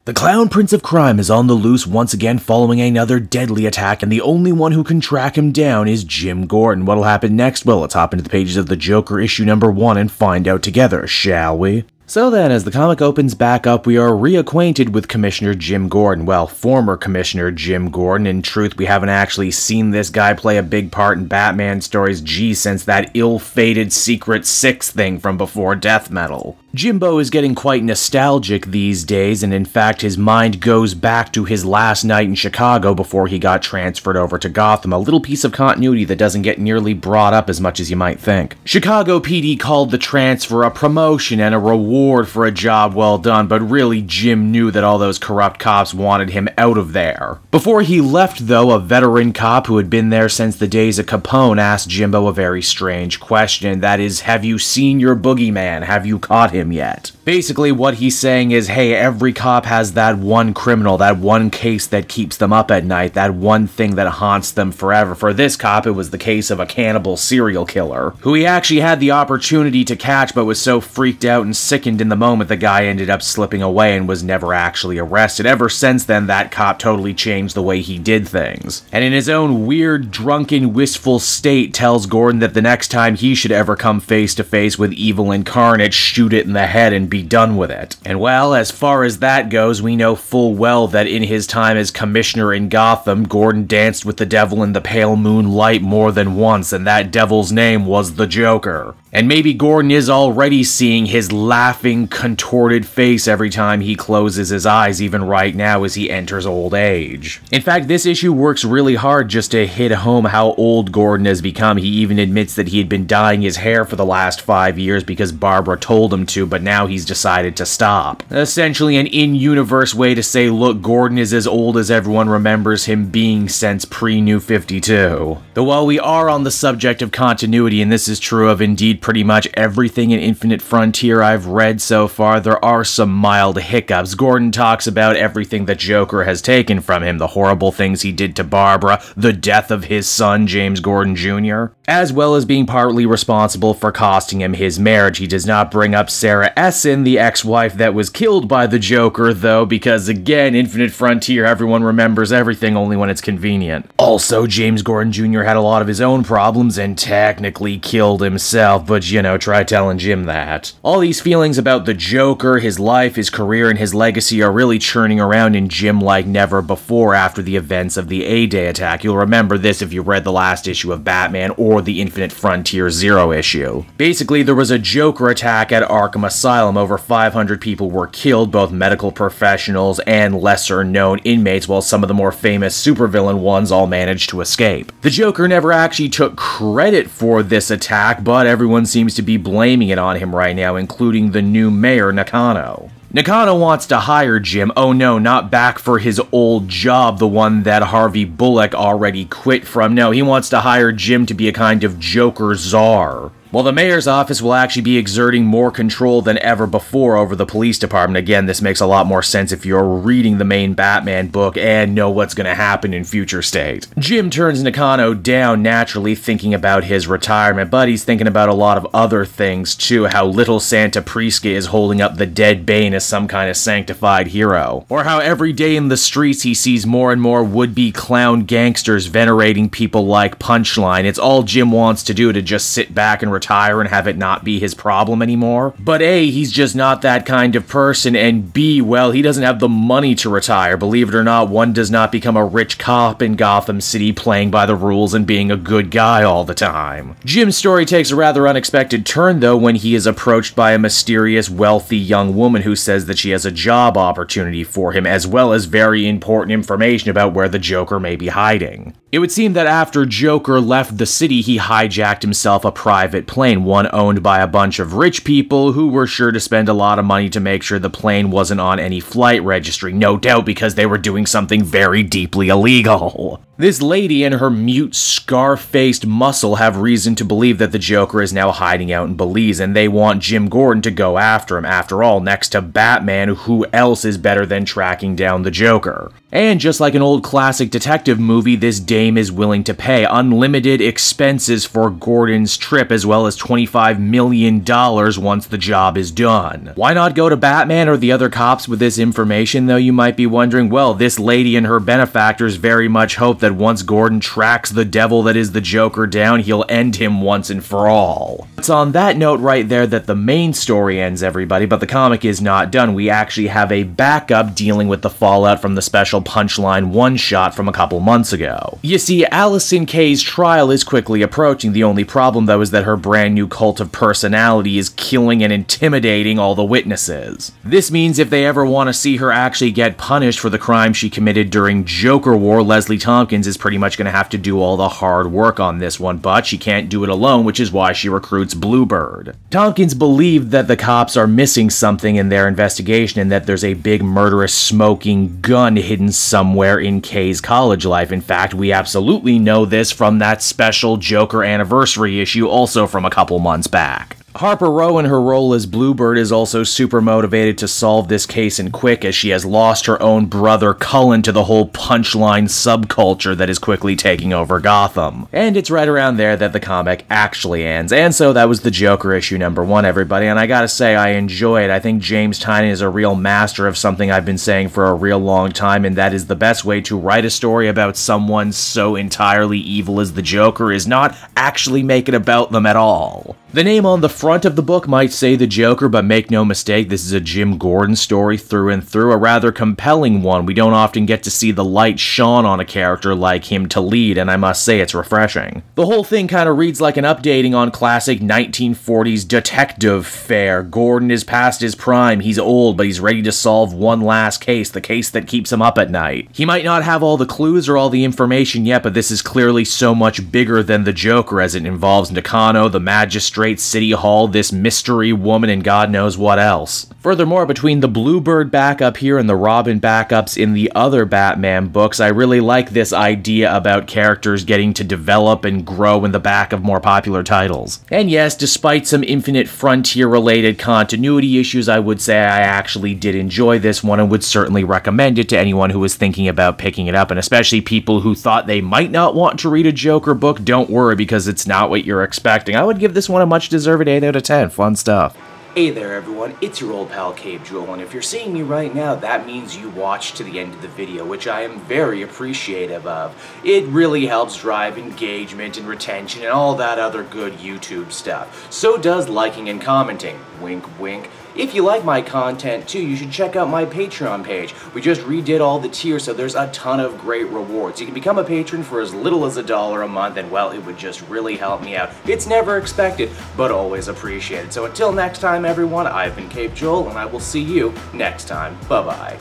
The Clown Prince of Crime is on the loose once again following another deadly attack, and the only one who can track him down is Jim Gordon. What'll happen next? Well, let's hop into the pages of the Joker issue number 1 and find out together, shall we? So then, as the comic opens back up, we are reacquainted with Commissioner Jim Gordon. Well, former Commissioner Jim Gordon. In truth, we haven't actually seen this guy play a big part in Batman stories, since that ill-fated Secret Six thing from before Death Metal. Jimbo is getting quite nostalgic these days, and in fact his mind goes back to his last night in Chicago before he got transferred over to Gotham, a little piece of continuity that doesn't get nearly brought up as much as you might think. Chicago PD called the transfer a promotion and a reward for a job well done, but really Jim knew that all those corrupt cops wanted him out of there. Before he left though, a veteran cop who had been there since the days of Capone asked Jimbo a very strange question, that is, have you seen your boogeyman? Have you caught him yet? Basically what he's saying is, hey, every cop has that one criminal, that one case that keeps them up at night, that one thing that haunts them forever. For this cop, it was the case of a cannibal serial killer, who he actually had the opportunity to catch but was so freaked out and sickened in the moment the guy ended up slipping away and was never actually arrested. Ever since then, that cop totally changed the way he did things, and in his own weird, drunken, wistful state tells Gordon that the next time he should ever come face to face with evil incarnate, shoot it in the head and be done with it. And well, as far as that goes, we know full well that in his time as commissioner in Gotham, Gordon danced with the devil in the pale moonlight more than once, and that devil's name was the Joker. And maybe Gordon is already seeing his laughing, contorted face every time he closes his eyes, even right now as he enters old age. In fact, this issue works really hard just to hit home how old Gordon has become. He even admits that he had been dyeing his hair for the last 5 years because Barbara told him to, but now he's decided to stop. Essentially an in-universe way to say, look, Gordon is as old as everyone remembers him being since pre-New 52. Though while we are on the subject of continuity, and this is true of indeed pretty much everything in Infinite Frontier I've read so far, there are some mild hiccups. Gordon talks about everything that Joker has taken from him, the horrible things he did to Barbara, the death of his son, James Gordon Jr., as well as being partly responsible for costing him his marriage. He does not bring up Sarah Essen, the ex-wife that was killed by the Joker, though, because again, Infinite Frontier, everyone remembers everything only when it's convenient. Also, James Gordon Jr. had a lot of his own problems and technically killed himself, but you know, try telling Jim that. All these feelings about the Joker, his life, his career, and his legacy are really churning around in Jim like never before after the events of the A-Day attack. You'll remember this if you read the last issue of Batman or the Infinite Frontier Zero issue. Basically, there was a Joker attack at Arkham Asylum. Over 500 people were killed, both medical professionals and lesser-known inmates, while some of the more famous supervillain ones all managed to escape. The Joker never actually took credit for this attack, but everyone seems to be blaming it on him right now, including the new mayor, Nakano. Nakano wants to hire Jim, oh no, not back for his old job, the one that Harvey Bullock already quit from. No, he wants to hire Jim to be a kind of Joker czar. Well, the mayor's office will actually be exerting more control than ever before over the police department. Again, this makes a lot more sense if you're reading the main Batman book and know what's going to happen in Future State. Jim turns Nakano down, naturally thinking about his retirement, but he's thinking about a lot of other things too, how little Santa Prisca is holding up the dead Bane as some kind of sanctified hero, or how every day in the streets he sees more and more would-be clown gangsters venerating people like Punchline. It's all Jim wants to do, to just sit back and retire and have it not be his problem anymore. But A, he's just not that kind of person, and B, well, he doesn't have the money to retire. Believe it or not, one does not become a rich cop in Gotham City playing by the rules and being a good guy all the time. Jim's story takes a rather unexpected turn, though, when he is approached by a mysterious, wealthy young woman who says that she has a job opportunity for him, as well as very important information about where the Joker may be hiding. It would seem that after Joker left the city, he hijacked himself a private plane, one owned by a bunch of rich people who were sure to spend a lot of money to make sure the plane wasn't on any flight registry, no doubt because they were doing something very deeply illegal. This lady and her mute, scar-faced muscle have reason to believe that the Joker is now hiding out in Belize, and they want Jim Gordon to go after him. After all, next to Batman, who else is better than tracking down the Joker? And just like an old classic detective movie, this dame is willing to pay unlimited expenses for Gordon's trip, as well as $25 million once the job is done. Why not go to Batman or the other cops with this information, though, you might be wondering? Well, this lady and her benefactors very much hope that once Gordon tracks the devil that is the Joker down, he'll end him once and for all. It's on that note right there that the main story ends, everybody, but the comic is not done. We actually have a backup dealing with the fallout from the special Punchline one-shot from a couple months ago. You see, Allison Kay's trial is quickly approaching. The only problem, though, is that her brand new cult of personality is killing and intimidating all the witnesses. This means if they ever want to see her actually get punished for the crime she committed during Joker War, Leslie Tompkins is pretty much going to have to do all the hard work on this one, but she can't do it alone, which is why she recruits Bluebird. Tompkins believed that the cops are missing something in their investigation and that there's a big murderous smoking gun hidden somewhere in Kay's college life. In fact, we absolutely know this from that special Joker anniversary issue also from a couple months back. Harper Row in her role as Bluebird is also super motivated to solve this case and quick, as she has lost her own brother Cullen to the whole Punchline subculture that is quickly taking over Gotham. And it's right around there that the comic actually ends. And so that was the Joker issue number 1, everybody, and I gotta say, I enjoy it. I think James Tynion is a real master of something I've been saying for a real long time, and that is the best way to write a story about someone so entirely evil as the Joker is not actually make it about them at all. The name on the front of the book might say the Joker, but make no mistake, this is a Jim Gordon story through and through, a rather compelling one. We don't often get to see the light shone on a character like him to lead, and I must say it's refreshing. The whole thing kind of reads like an updating on classic 1940s detective fare. Gordon is past his prime, he's old, but he's ready to solve one last case, the case that keeps him up at night. He might not have all the clues or all the information yet, but this is clearly so much bigger than the Joker, as it involves Nakano, the Magistrate, City Hall, this mystery woman, and God knows what else. Furthermore, between the Bluebird backup here and the Robin backups in the other Batman books, I really like this idea about characters getting to develop and grow in the back of more popular titles. And yes, despite some Infinite Frontier-related continuity issues, I would say I actually did enjoy this one and would certainly recommend it to anyone who was thinking about picking it up, and especially people who thought they might not want to read a Joker book. Don't worry, because it's not what you're expecting. I would give this one a much-deserved 8 out of 10. Fun stuff. Hey there everyone, it's your old pal Cape Jewel, and if you're seeing me right now, that means you watched to the end of the video, which I am very appreciative of. It really helps drive engagement and retention and all that other good YouTube stuff. So does liking and commenting. Wink wink. If you like my content too, you should check out my Patreon page. We just redid all the tiers, so there's a ton of great rewards. You can become a patron for as little as $1 a month, and well, it would just really help me out. It's never expected, but always appreciated. So until next time everyone, I've been Cape Joel, and I will see you next time. Bye-bye.